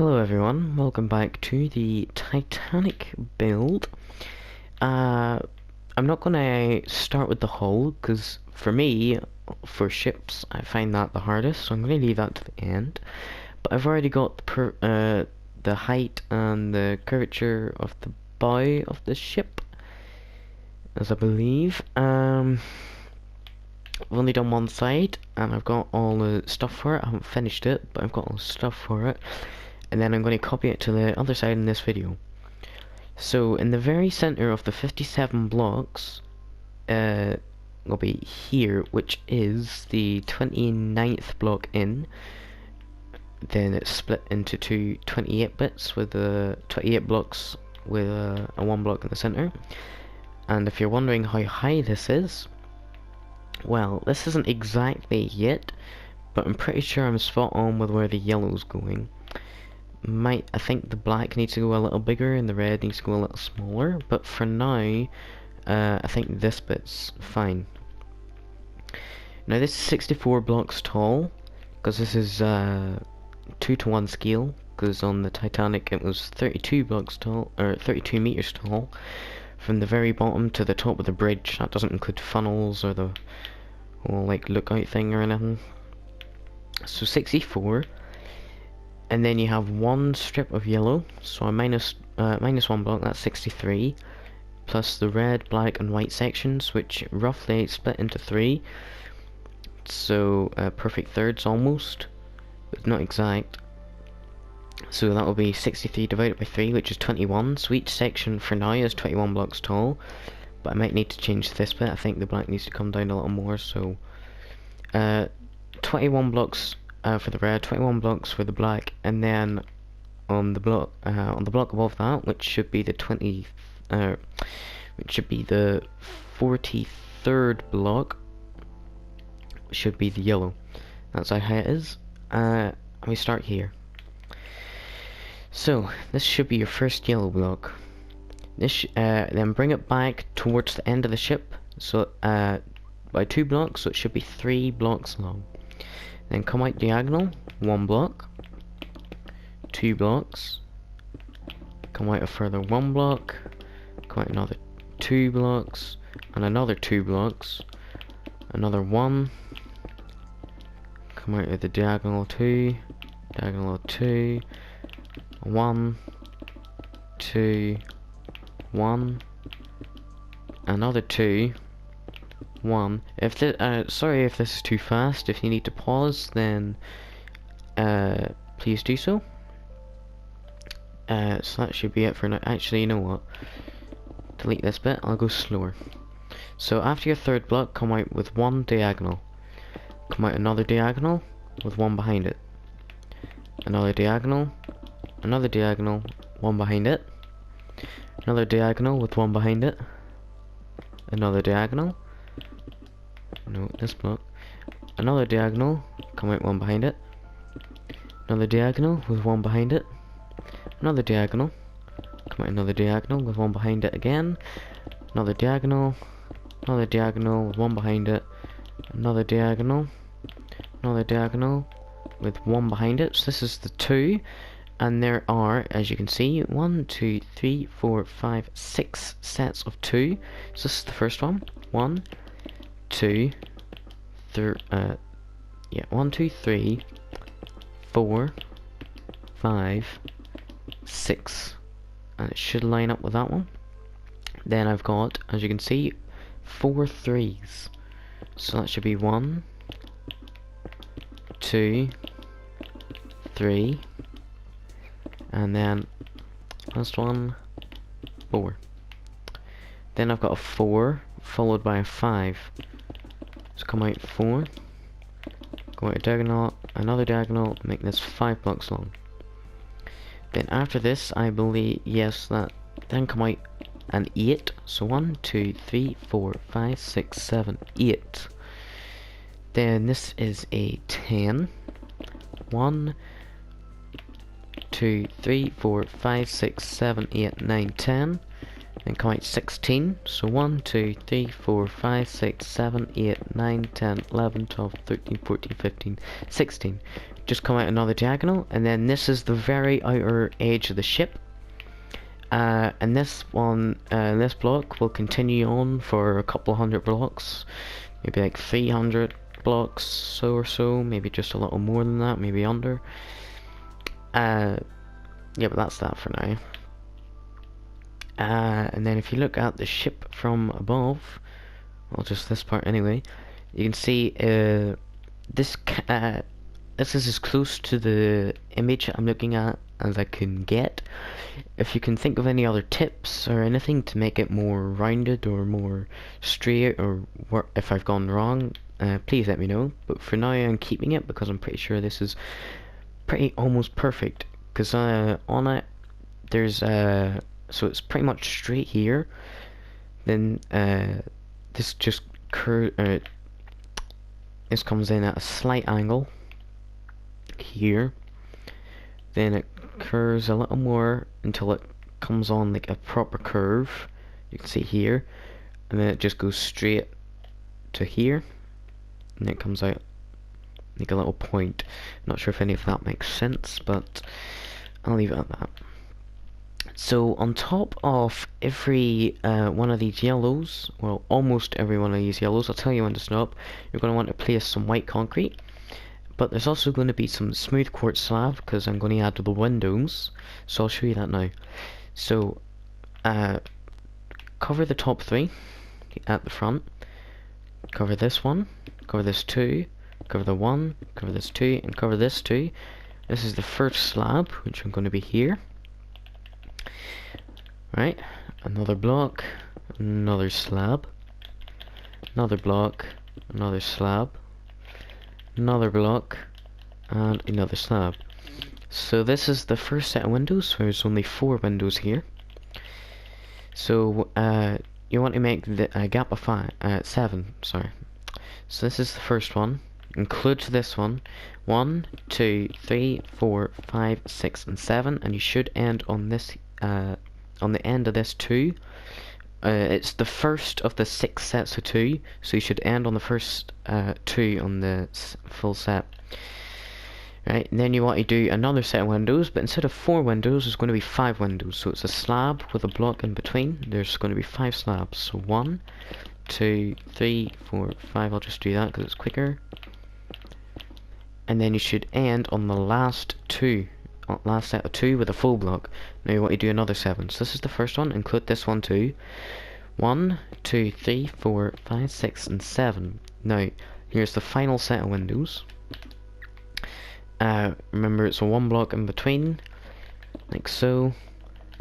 Hello everyone, welcome back to the Titanic build. Uh, I'm not gonna start with the hull, because for me, for ships, I find that the hardest, so I'm gonna leave that to the end. But I've already got the height and the curvature of the bow of the ship, as I believe. I've only done one side, and I've got all the stuff for it. I haven't finished it, but I've got all the stuff for it. And then I'm going to copy it to the other side in this video. So in the very center of the 57 blocks will be here, which is the 29th block in. Then it's split into two 28 bits with 28 blocks with a 1 block in the center. And if you're wondering how high this is, well, this isn't exactly yet, but I'm pretty sure I'm spot on with where the yellow's going. I think the black needs to go a little bigger and the red needs to go a little smaller, but for now I think this bit's fine. Now this is 64 blocks tall, because this is 2-to-1 scale, because on the Titanic it was 32 blocks tall, or 32 meters tall, from the very bottom to the top of the bridge. That doesn't include funnels or the whole like lookout thing or anything. So 64. And then you have one strip of yellow, so a minus 1 block, that's 63, plus the red, black and white sections, which roughly split into 3, so perfect thirds almost, but not exact. So that will be 63 divided by 3, which is 21, so each section for now is 21 blocks tall, but I might need to change this bit. I think the black needs to come down a little more, so 21 blocks for the red, 21 blocks for the black, and then on the block above that, which should be the 43rd block, should be the yellow. That's how high it is. We start here. So this should be your first yellow block. This then bring it back towards the end of the ship, so by 2 blocks, so it should be 3 blocks long. Then come out diagonal, 1 block, 2 blocks, come out a further 1 block, come out another 2 blocks, and another 2 blocks, another 1, come out with the diagonal 2, 1, 2, 1, another 2, 1. If the sorry if this is too fast. If you need to pause, then please do so. So that should be it for now. Actually, you know what? Delete this bit. I'll go slower. So after your 3rd block, come out with 1 diagonal. Come out another diagonal with 1 behind it. Another diagonal, 1 behind it. Another diagonal with 1 behind it. Another diagonal. No, this block. Another diagonal, come out 1 behind it. Another diagonal with 1 behind it. Another diagonal, come out another diagonal with 1 behind it again. Another diagonal with 1 behind it. Another diagonal with 1 behind it. So this is the 2, and there are, as you can see, 1, 2, 3, 4, 5, 6 sets of 2. So this is the first one. 1, 2, 3, 4, 5, 6, and it should line up with that one. Then I've got, as you can see, 4 3s, so that should be 1, 2, 3, and then last one, 4. Then I've got a 4 followed by a 5. So come out 4, go out a diagonal, another diagonal, make this 5 blocks long. Then after this, I believe, yes, that, then come out an 8. So 1, 2, 3, 4, 5, 6, 7, 8. Then this is a 10. 1, 2, 3, 4, 5, 6, 7, 8, 9, 10. Then come out 16, so 1, 2, 3, 4, 5, 6, 7, 8, 9, 10, 11, 12, 13, 14, 15, 16. just come out another diagonal, and then this is the very outer edge of the ship. And this one, this block will continue on for a couple hundred blocks, maybe like 300 blocks so, maybe just a little more than that, maybe under. Yeah, but that's that for now. And then if you look at the ship from above, well, just this part anyway, you can see this is as close to the image I'm looking at as I can get. If you can think of any other tips or anything to make it more rounded or more straight, or if I've gone wrong, please let me know. But for now I'm keeping it because I'm pretty sure this is pretty almost perfect. Because on it there's so it's pretty much straight here. Then this just this comes in at a slight angle here. Then it curves a little more until it comes on like a proper curve. You can see here, and then it just goes straight to here, and it comes out like a little point. Not sure if any of that makes sense, but I'll leave it at that. So on top of every one of these yellows, well, almost every one of these yellows, I'll tell you when to stop, you're going to want to place some white concrete. But there's also going to be some smooth quartz slab, because I'm going to add to the windows, so I'll show you that now. So, cover the top three at the front, cover this one, cover this two, cover the one, cover this two, and cover this two. This is the first slab, which I'm going to be here. Right, another block, another slab, another block, another slab, another block, and another slab. So this is the first set of windows, so there's only 4 windows here. So you want to make a gap of 7, sorry. So this is the first one, include this one, 1, 2, 3, 4, 5, 6, and 7, and you should end on this, on the end of this 2. It's the first of the 6 sets of 2, so you should end on the first 2 on the full set. Right, and then you want to do another set of windows, but instead of 4 windows, there's going to be 5 windows. So it's a slab with a block in between. There's going to be 5 slabs. So 1, 2, 3, 4, 5. I'll just do that because it's quicker. And then you should end on the last 2. Last set of 2 with a full block. Now you want to do another 7. So this is the first one, include this one too. 1, 2, 3, 4, 5, 6, and 7. Now here's the final set of windows. Remember it's a 1 block in between, like so.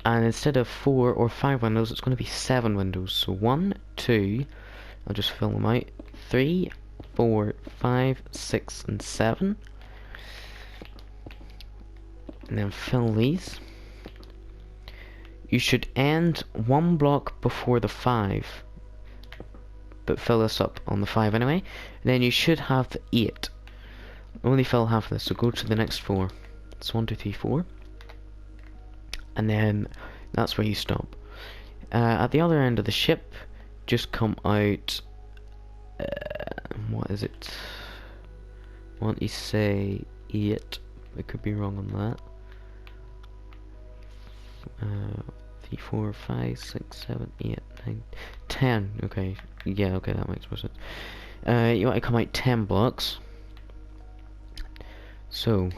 And instead of 4 or 5 windows, it's going to be 7 windows. So 1, 2, I'll just fill them out. 3, 4, 5, 6, and 7. And then fill these. You should end 1 block before the 5, but fill this up on the 5 anyway. And then you should have the 8. Only fill half of this, so go to the next 4. It's 1, 2, 3, 4. And then that's where you stop. At the other end of the ship, just come out. What is it? I want to say 8. I could be wrong on that. 3, 4, 5, 6, 7, 8, 9, 10. Okay, yeah, okay, that makes more sense. You want to come out 10 blocks. So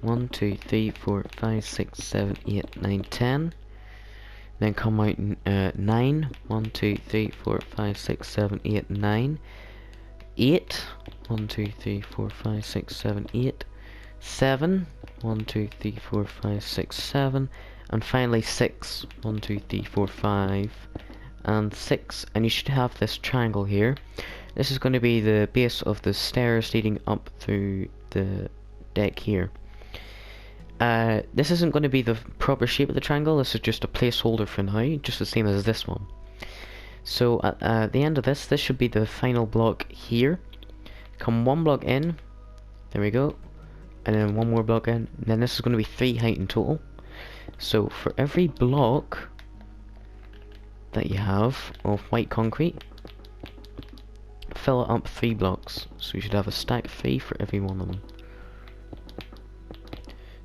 1, 2, 3, 4, 5, 6, 7, 8, 9, 10. Then come out 9. 1, 2, 3, 4, 5, 6, 7, 8, 9. 8. 1, 2, 3, 4, 5, 6, 7, 8. 7. 1, 2, 3, 4, 5, 6, 7. And finally 6. 1, 2, 3, 4, 5, and 6. And you should have this triangle here. This is going to be the base of the stairs leading up through the deck here. This isn't going to be the proper shape of the triangle. This is just a placeholder for now, just the same as this one. So at the end of this should be the final block here. Come 1 block in. There we go. And then 1 more block in. And then this is going to be 3 height in total. So for every block that you have of white concrete, fill it up 3 blocks. So you should have a stack of 3 for every one of them.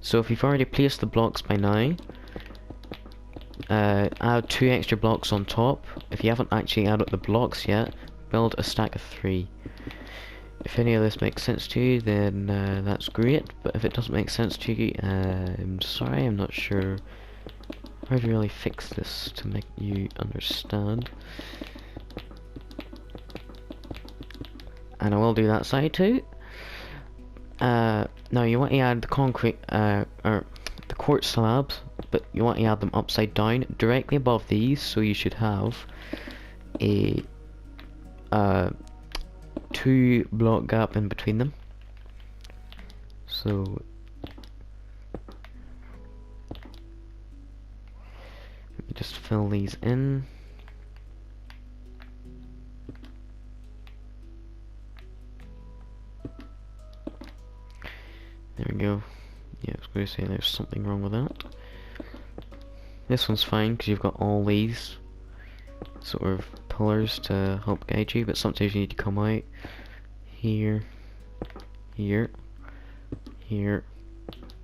So if you've already placed the blocks by now, add 2 extra blocks on top. If you haven't actually added the blocks yet, build a stack of 3. If any of this makes sense to you, then that's great, but if it doesn't make sense to you, I'm sorry, I'm not sure how to really fix this to make you understand. And I will do that side too. Now you want to add the concrete, or the quartz slabs, but you want to add them upside down, directly above these, so you should have a 2 block gap in between them. So let me just fill these in. There we go. Yeah, I was going to say there's something wrong with that. This one's fine because you've got all these sort of pillars to help guide you, but sometimes you need to come out here, here, here,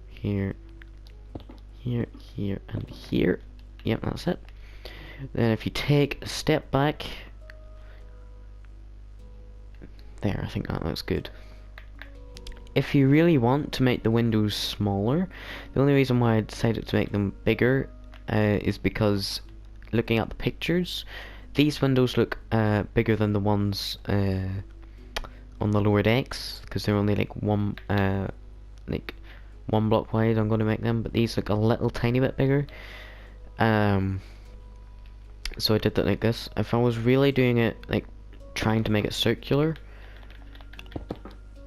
here, here, here, and here. Yep, that's it. Then if you take a step back, there, I think that looks good. If you really want to make the windows smaller, the only reason why I decided to make them bigger is because looking at the pictures, these windows look bigger than the ones on the lower decks, because they're only like one block wide. I'm going to make them, but these look a little tiny bit bigger. So I did that like this. If I was really doing it, like trying to make it circular,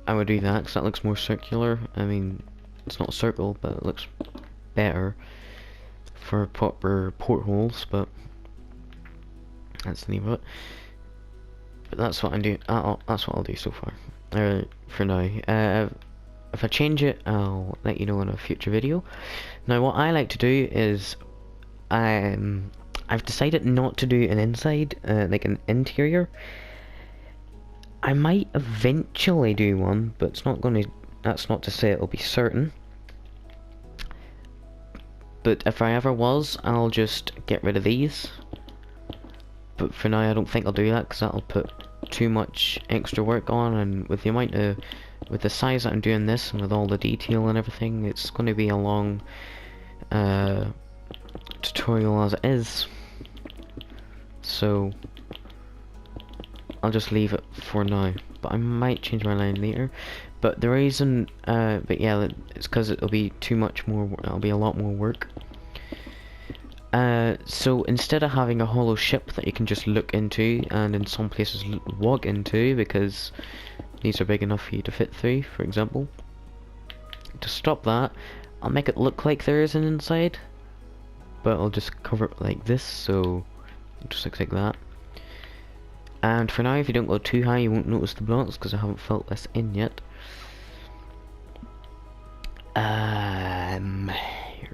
I would do that, because that looks more circular. I mean, it's not a circle, but it looks better for proper portholes, but that's the name of it. But that's what I'm doing. That's what I'll do so far, for now. If I change it, I'll let you know in a future video. Now, what I like to do is, I've decided not to do an inside, like an interior. I might eventually do one, but it's not going to. That's not to say it'll be certain. But if I ever was, I'll just get rid of these. But for now, I don't think I'll do that, because that'll put too much extra work on, and with the amount of, with the size that I'm doing this, and with all the detail and everything, it's going to be a long tutorial as it is. So I'll just leave it for now, but I might change my line later. But the reason, but yeah, it's because it'll be too much more. It'll be a lot more work. So instead of having a hollow ship that you can just look into, and in some places walk into, because these are big enough for you to fit through, for example, to stop that, I'll make it look like there is an inside, but I'll just cover it like this, so it just looks like that. And for now, if you don't go too high, you won't notice the blocks, because I haven't filled this in yet.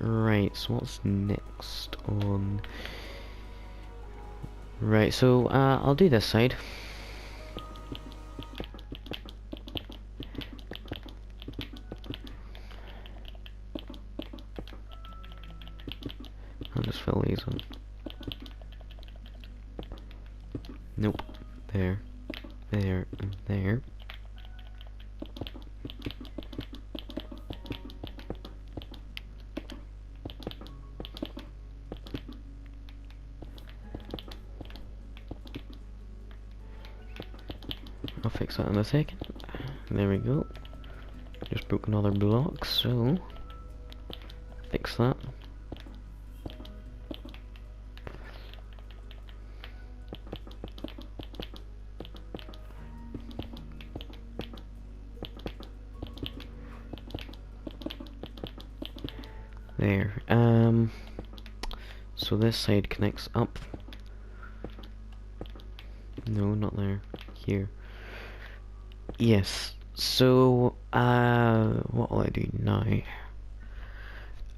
Right, so what's next on? Right, so I'll do this side. I'll just fill these in. Nope. There, there, and there. I'll fix that in a second. There we go. Just broke another block, so fix that. There. So this side connects up. No, not there. Here. Yes. So, what will I do now? I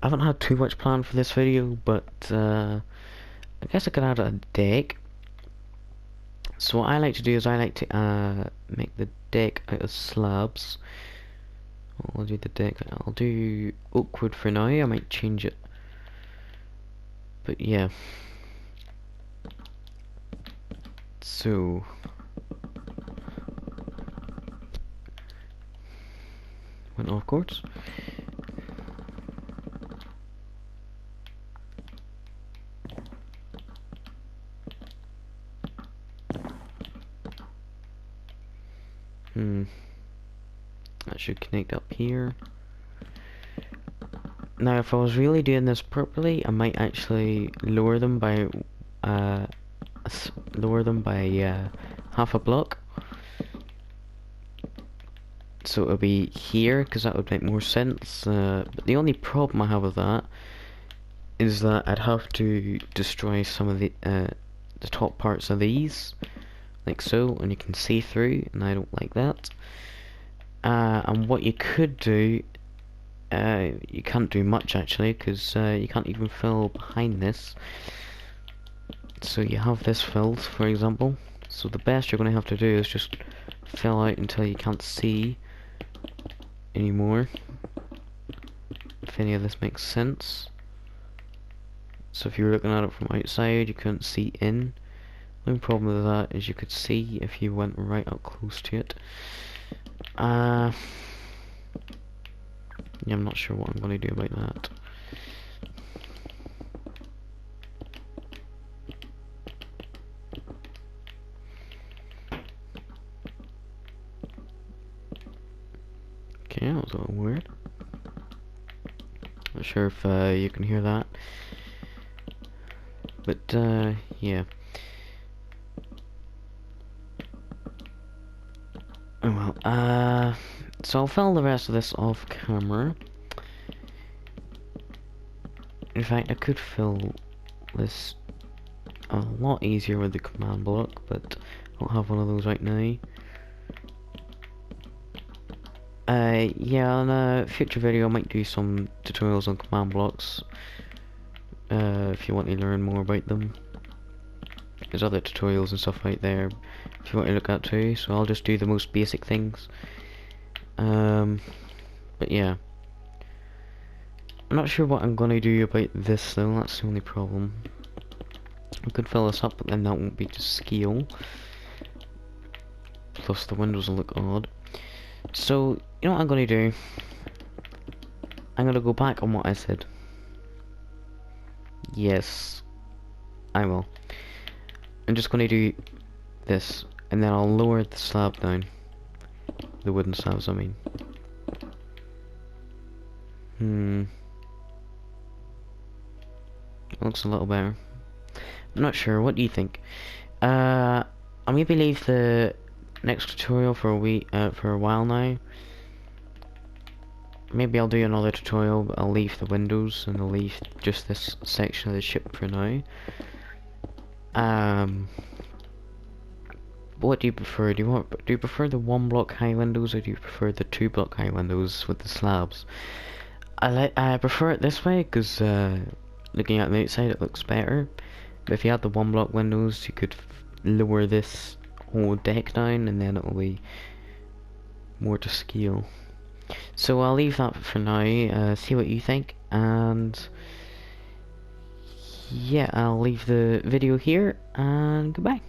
haven't had too much planned for this video, but I guess I could add a deck. So what I like to do is I like to make the deck out of slabs. I'll do the deck. I'll do oak wood for now. I might change it. But yeah. So went off course. That should connect up here. Now, if I was really doing this properly, I might actually lower them by half a block. So it'll be here, because that would make more sense. But the only problem I have with that is that I'd have to destroy some of the top parts of these, like so, and you can see through, and I don't like that. And what you could do, you can't do much actually, because you can't even fill behind this. So you have this filled, for example. So the best you're going to have to do is just fill out until you can't see anymore, if any of this makes sense. So if you were looking at it from outside, you couldn't see in. The only problem with that is you could see if you went right up close to it. Yeah, I'm not sure what I'm going to do about that. Okay, that was a little weird. Not sure if you can hear that. But, yeah. Oh well, so I'll fill the rest of this off camera. In fact, I could fill this a lot easier with the command block, but I don't have one of those right now. Yeah, in a future video I might do some tutorials on command blocks, if you want to learn more about them. There's other tutorials and stuff out there if you want to look at too, so I'll just do the most basic things. But yeah. I'm not sure what I'm gonna do about this though, that's the only problem. I could fill this up, but then that won't be to scale. Plus the windows will look odd. So, you know what I'm gonna do? I'm gonna go back on what I said. Yes, I will. I'm just gonna do this, and then I'll lower the slab down. The wooden slabs, I mean. Looks a little better. I'm not sure, what do you think? I'll maybe leave the next tutorial for a while now. Maybe I'll do another tutorial, but I'll leave the windows and I'll leave just this section of the ship for now. What do you prefer? Do you prefer the 1 block high windows, or do you prefer the 2 block high windows with the slabs? I prefer it this way because looking at the outside it looks better. But if you had the 1 block windows, you could lower this whole deck down, and then it will be more to scale. So I'll leave that for now. See what you think, and yeah, I'll leave the video here, and goodbye.